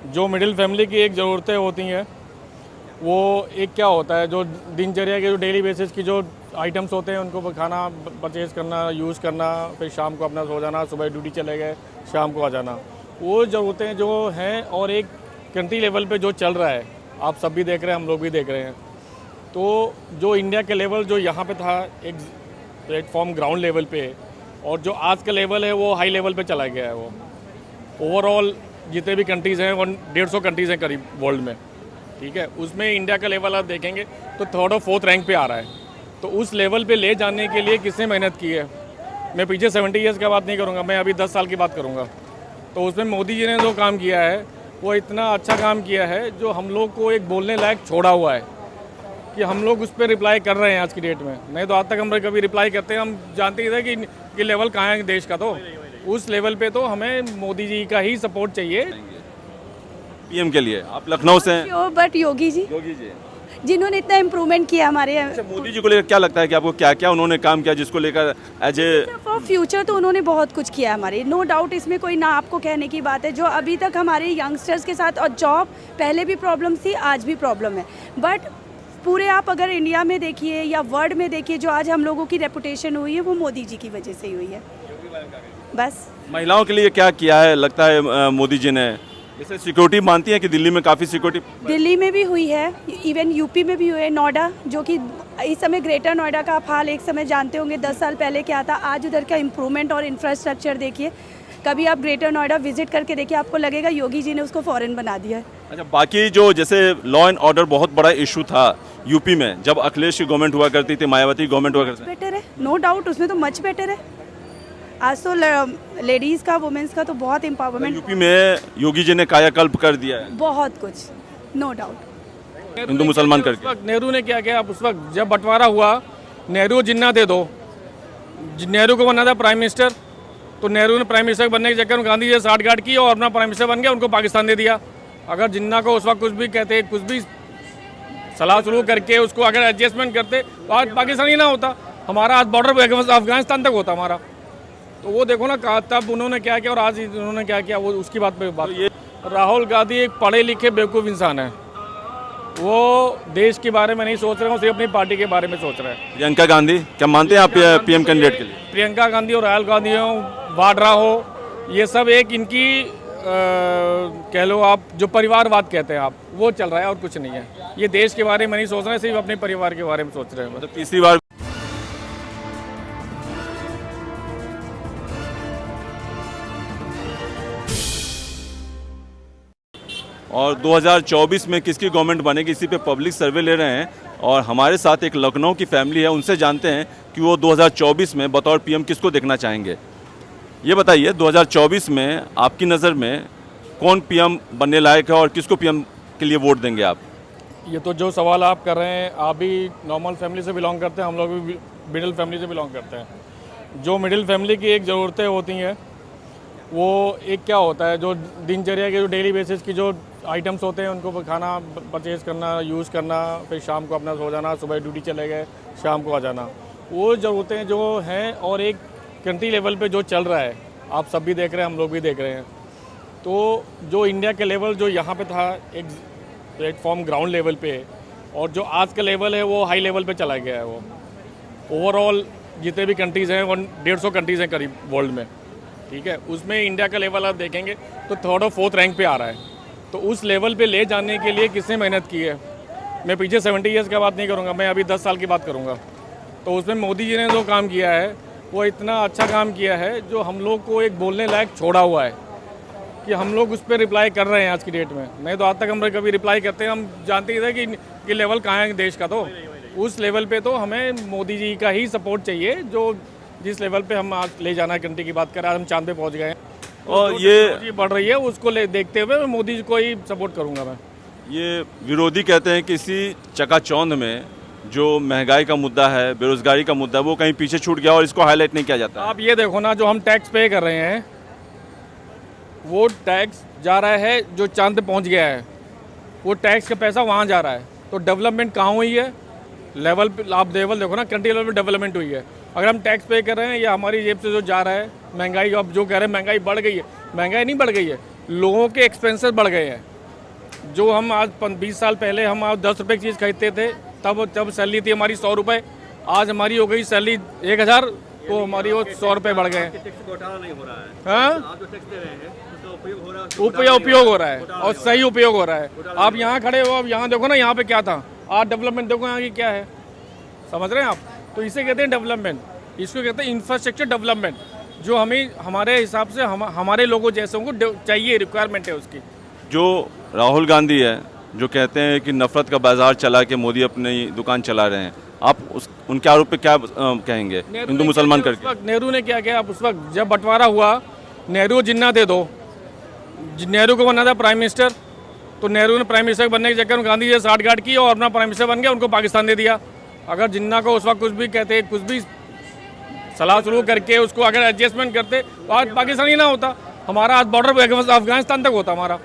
जो middle family की एक ज़रूरतें होती हैं वो एक क्या होता है, जो दिनचर्या के जो डेली बेसिस की जो आइटम्स होते हैं उनको खाना परचेज़ करना, यूज़ करना, फिर शाम को अपना सो जाना, सुबह ड्यूटी चले गए, शाम को आ जाना, वो ज़रूरतें जो हैं। और एक कंट्री लेवल पे जो चल रहा है, आप सब भी देख रहे हैं, हम लोग भी देख रहे हैं। तो जो इंडिया के लेवल जो यहाँ पे था एक प्लेटफॉर्म ग्राउंड लेवल पे, और जो आज का लेवल है वो हाई लेवल पे चला गया है। वो ओवरऑल जितने भी कंट्रीज़ हैं 150 कंट्रीज़ हैं करीब वर्ल्ड में, ठीक है, उसमें इंडिया का लेवल आप देखेंगे तो 3rd और 4th रैंक पे आ रहा है। तो उस लेवल पे ले जाने के लिए किसने मेहनत की है? मैं पीछे 70 ईयर्स का बात नहीं करूँगा, मैं अभी 10 साल की बात करूँगा। तो उसमें मोदी जी ने जो काम किया है वो इतना अच्छा काम किया है जो हम लोग को एक बोलने लायक छोड़ा हुआ है कि हम लोग उस पर रिप्लाई कर रहे हैं आज की डेट में। नहीं तो आज तक हम कभी रिप्लाई करते हैं, हम जानते ही थे कि लेवल कहाँ है देश का। तो उस लेवल पे तो हमें मोदी जी का ही सपोर्ट चाहिए। पीएम के लिए आप लखनऊ से हैं? बट योगी जी जिन्होंने इतना इम्प्रूवमेंट किया हमारे अच्छा, मोदी जी को लेकर क्या लगता है कि आपको क्या क्या उन्होंने काम किया जिसको लेकर एज ए फॉर फ्यूचर तो उन्होंने बहुत कुछ किया हमारे, नो डाउट, इसमें कोई ना आपको कहने की बात है। जो अभी तक हमारे यंगस्टर्स के साथ, और जॉब पहले भी प्रॉब्लम थी, आज भी प्रॉब्लम है, बट पूरे आप अगर इंडिया में देखिए या वर्ल्ड में देखिए, जो आज हम लोगों की रेपुटेशन हुई है वो मोदी जी की वजह से ही हुई है। बस महिलाओं के लिए क्या किया है लगता है मोदी जी ने? जैसे सिक्योरिटी मानती है कि दिल्ली में काफ़ी सिक्योरिटी दिल्ली में भी हुई है, इवन यूपी में भी हुई है, नोएडा, जो कि इस समय ग्रेटर नोएडा का आप हाल एक समय जानते होंगे 10 साल पहले क्या था, आज उधर का इम्प्रूवमेंट और इंफ्रास्ट्रक्चर देखिए। कभी आप ग्रेटर नोएडा विजिट करके देखिए, आपको लगेगा योगी जी ने उसको फॉरेन बना दिया है। अच्छा, बाकी जो जैसे लॉ एंड ऑर्डर बहुत बड़ा इशू था यूपी में जब अखिलेश की गवर्नमेंट हुआ करती थी, मायावती गवर्नमेंट हुआ करती थी, बेटर है, नो डाउट, उसमें तो मच बेटर है। आज तो लेडीज़ का, वुमेन्स का तो बहुत एम्पावरमेंट, यूपी में योगी जी ने कायाकल्प कर दिया है, बहुत कुछ, नो डाउट। हिंदू मुसलमान उस करके। वक्त नेहरू ने क्या किया? उस वक्त जब बंटवारा हुआ, नेहरू जिन्ना दे दो, नेहरू को बनना था प्राइम मिनिस्टर, तो नेहरू ने प्राइम मिनिस्टर बनने के चक्कर में गांधी जी 60 गार्ड की और अपना प्राइम मिनिस्टर बन गया, उनको पाकिस्तान दे दिया। अगर जिन्ना को उस वक्त कुछ भी कहते, कुछ भी सलाह शुरू करके उसको अगर एडजस्टमेंट करते तो आज पाकिस्तान ही ना होता, हमारा आज बॉर्डर अफगानिस्तान तक होता हमारा। तो वो देखो ना, तब उन्होंने क्या किया और आज उन्होंने क्या किया, वो उसकी बात पे बात। ये राहुल गांधी एक पढ़े लिखे बेवकूफ़ इंसान है, वो देश के बारे में नहीं सोच रहे हैं, सिर्फ अपनी पार्टी के बारे में सोच रहे हैं। प्रियंका गांधी क्या मानते हैं आप पीएम कैंडिडेट के लिए? प्रियंका गांधी और राहुल गांधी हो, वाड्रा हो, ये सब एक इनकी कह लो आप, जो परिवारवाद कहते हैं आप, वो चल रहा है और कुछ नहीं है। ये देश के बारे में नहीं सोच रहे हैं, सिर्फ अपने परिवार के बारे में सोच रहे हैं। मतलब तीसरी बार और 2024 में किसकी गवर्नमेंट बनेगी इसी पे पब्लिक सर्वे ले रहे हैं। और हमारे साथ एक लखनऊ की फैमिली है, उनसे जानते हैं कि वो 2024 में बतौर पीएम किसको देखना चाहेंगे। ये बताइए 2024 में आपकी नज़र में कौन पीएम बनने लायक है और किसको पीएम के लिए वोट देंगे आप? ये तो जो सवाल आप कर रहे हैं, आप भी नॉर्मल फैमिली से बिलोंग करते हैं, हम लोग भी मिडिल फैमिली से बिलोंग करते हैं। जो मिडिल फैमिली की एक ज़रूरतें होती हैं वो एक क्या होता है, जो दिनचर्या के जो डेली बेसिस की जो आइटम्स होते हैं उनको खाना परचेज़ करना, यूज़ करना, फिर शाम को अपना सो जाना, सुबह ड्यूटी चले गए, शाम को आ जाना, वो ज़रूरतें जो हैं। और एक कंट्री लेवल पे जो चल रहा है, आप सब भी देख रहे हैं, हम लोग भी देख रहे हैं। तो जो इंडिया के लेवल जो यहाँ पे था एक प्लेटफॉर्म ग्राउंड लेवल पे, और जो आज का लेवल है वो हाई लेवल पे चला गया है। वो ओवरऑल जितने भी कंट्रीज़ हैं 150 कंट्रीज़ हैं करीब वर्ल्ड में, ठीक है, उसमें इंडिया का लेवल आप देखेंगे तो 3rd और 4th रैंक पे आ रहा है। तो उस लेवल पे ले जाने के लिए किसने मेहनत की है? मैं पीछे 70 ईयर्स का बात नहीं करूँगा, मैं अभी 10 साल की बात करूँगा। तो उसमें मोदी जी ने जो काम किया है वो इतना अच्छा काम किया है जो हम लोग को एक बोलने लायक छोड़ा हुआ है कि हम लोग उस पर रिप्लाई कर रहे हैं आज की डेट में। नहीं तो आज तक हम कभी रिप्लाई करते हैं, हम जानते ही थे कि लेवल कहाँ है देश का। तो उस लेवल पे तो हमें मोदी जी का ही सपोर्ट चाहिए, जो जिस लेवल पे हम आज ले जाना है कंट्री की बात करें, आज हम चांद पे पहुँच गए हैं। और ये बढ़ रही है, उसको देखते हुए मैं मोदी जी को ही सपोर्ट करूँगा। मैं ये विरोधी कहते हैं कि इसी चकाचौंध में जो महंगाई का मुद्दा है, बेरोजगारी का मुद्दा है, वो कहीं पीछे छूट गया और इसको हाईलाइट नहीं किया जाता। आप ये देखो ना, जो हम टैक्स पे कर रहे हैं वो टैक्स जा रहा है जो चांद पे पहुंच गया है, वो टैक्स का पैसा वहाँ जा रहा है। तो डेवलपमेंट कहाँ हुई है? लेवल पे आप लेवल देखो ना, कंट्री लेवल पे डेवलपमेंट हुई है। अगर हम टैक्स पे कर रहे हैं या हमारी जेब से जो जा रहा है, महंगाई, अब जो कह रहे हैं महंगाई बढ़ गई है, महंगाई नहीं बढ़ गई है, लोगों के एक्सपेंसेस बढ़ गए हैं। जो हम आज 20 साल पहले हम आज 10 रुपये की चीज़ खरीदते थे, तब सैलरी थी हमारी 100 रुपये, आज हमारी हो गई सैलरी 1000, तो हमारी वो 100 रुपये बढ़ गए हैं। हाँ, उपयोग हो रहा है और सही उपयोग हो रहा है। आप यहाँ खड़े हो, अब यहाँ देखो ना, यहाँ पे क्या था, आज डेवलपमेंट देखो यहाँ की क्या है, समझ रहे हैं आप? तो इसे कहते हैं डेवलपमेंट, इसको कहते हैं इंफ्रास्ट्रक्चर डेवलपमेंट, जो हमें हमारे हिसाब से हमारे लोगों जैसों को चाहिए, रिक्वायरमेंट है उसकी। जो राहुल गांधी है, जो कहते हैं कि नफरत का बाजार चला के मोदी अपनी दुकान चला रहे हैं, आप उनके आरोप पे क्या कहेंगे हिंदू मुसलमान करके? नेहरू ने क्या किया? आप उस वक्त जब बंटवारा हुआ, नेहरू जिन्ना थे दो, नेहरू को बनना था प्राइम मिनिस्टर, तो नेहरू ने प्राइम मिनिस्टर बनने के चक्कर में गांधी जी 60 गांठ की और अपना प्राइम मिनिस्टर बन गया, उनको पाकिस्तान दे दिया। अगर जिन्ना को उस वक्त कुछ भी कहते, कुछ भी सलाह शुरू करके उसको अगर एडजस्टमेंट करते, तो आज पाकिस्तान ही ना होता, हमारा आज बॉर्डर अफगानिस्तान तक होता हमारा।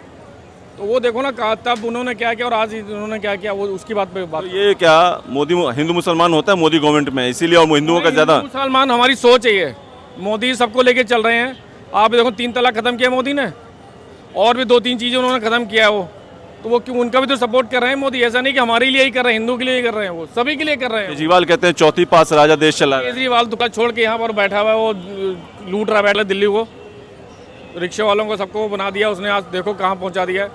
तो वो देखो ना, तब उन्होंने क्या किया और आज उन्होंने क्या किया, वो उसकी बात पे बात। तो ये क्या मोदी हिंदू मुसलमान होता है मोदी गवर्नमेंट में, इसीलिए और हिंदुओं का ज़्यादा? मुसलमान हमारी सोच है ये, मोदी सबको लेके चल रहे हैं। आप देखो 3 तलाक खत्म किया मोदी ने, और भी 2-3 चीज़ें उन्होंने खत्म किया है तो वो क्यों, उनका भी तो सपोर्ट कर रहे हैं मोदी। ऐसा नहीं कि हमारे लिए ही कर रहे हैं, हिंदू के लिए ही कर रहे हैं, वो सभी के लिए कर रहे हैं। केजरीवाल कहते हैं चौथी पास राजा देश चला रहा है। केजरीवाल तो छोड़ के यहाँ पर बैठा हुआ है, वो लूट रहा है, बैठा दिल्ली को, रिक्शे वालों को सबको बना दिया उसने, आज देखो कहाँ पहुँचा दिया है,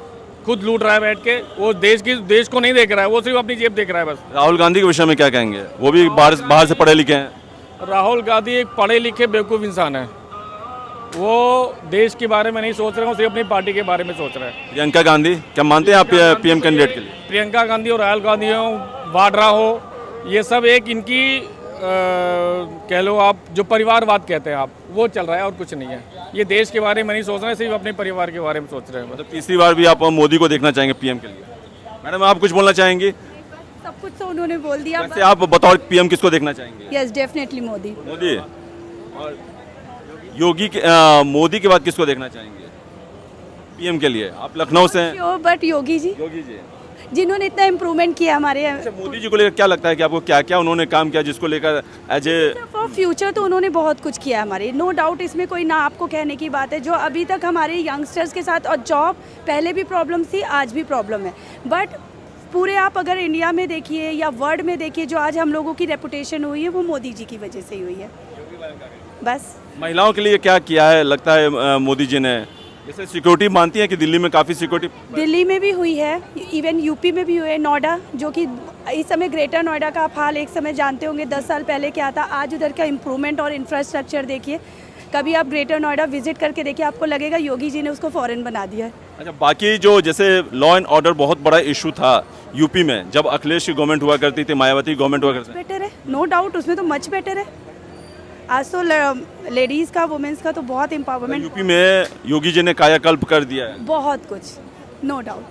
खुद लूट रहा है बैठ के। वो देश को नहीं देख रहा है, वो सिर्फ अपनी जेब देख रहा है बस। राहुल गांधी के विषय में क्या कहेंगे? वो भी बाहर से पढ़े लिखे हैं। राहुल गांधी एक पढ़े लिखे बेवकूफ़ इंसान है, वो देश के बारे में नहीं सोच रहे हैं, सिर्फ अपनी पार्टी के बारे में सोच रहे हैं। प्रियंका गांधी, क्या मानते हैं आप पीएम कैंडिडेट के लिए? प्रियंका गांधी और राहुल गांधी हो, वाड्रा हो, ये सब एक इनकी कह लो आप, जो परिवारवाद कहते हैं आप, वो चल रहा है और कुछ नहीं है। ये देश के बारे में नहीं सोच रहे हैं, सिर्फ अपने परिवार के बारे में सोच रहे हैं। मतलब तीसरी बार भी आप मोदी को देखना चाहेंगे पीएम के लिए? मैडम, आप कुछ बोलना चाहेंगी? सब कुछ तो उन्होंने बोल दिया। वैसे आप बतौर पीएम किसको देखना चाहेंगे? Yes, definitely Modi. मोदी। और मोदी के बाद किसको देखना चाहेंगे पीएम के लिए? आप लखनऊ से हैं। बट योगी जी, जिन्होंने इतना इम्प्रूवमेंट किया हमारे। अच्छा, मोदी जी को लेकर क्या लगता है कि आपको क्या क्या उन्होंने काम किया जिसको लेकर एज ए फॉर फ्यूचर तो उन्होंने बहुत कुछ किया हमारे, नो डाउट, इसमें कोई ना आपको कहने की बात है। जो अभी तक हमारे यंगस्टर्स के साथ, और जॉब पहले भी प्रॉब्लम थी, आज भी प्रॉब्लम है, बट पूरे आप अगर इंडिया में देखिए या वर्ल्ड में देखिए, जो आज हम लोगों की रेपुटेशन हुई है, वो मोदी जी की वजह से ही हुई है बस। महिलाओं के लिए क्या किया है लगता है मोदी जी ने? जैसे सिक्योरिटी मानती है कि दिल्ली में काफ़ी सिक्योरिटी? दिल्ली में भी हुई है, इवन यूपी में भी हुई है, नोएडा, जो कि इस समय ग्रेटर नोएडा का आप हाल एक समय जानते होंगे, 10 साल पहले क्या था, आज उधर का इम्प्रूवमेंट और इंफ्रास्ट्रक्चर देखिए। कभी आप ग्रेटर नोएडा विजिट करके देखिए, आपको लगेगा योगी जी ने उसको फॉरेन बना दिया है। अच्छा, बाकी जो जैसे लॉ एंड ऑर्डर बहुत बड़ा इशू था यूपी में, जब अखिलेश की गवर्नमेंट हुआ करती थी, मायावती गवर्नमेंट हुआ करती थी, बेटर है, नो डाउट, उसमें तो मच बेटर है। आज तो लेडीज़ का, वुमेन्स का तो बहुत एम्पावरमेंट, यूपी में योगी जी ने कायाकल्प कर दिया है। बहुत कुछ, नो डाउट।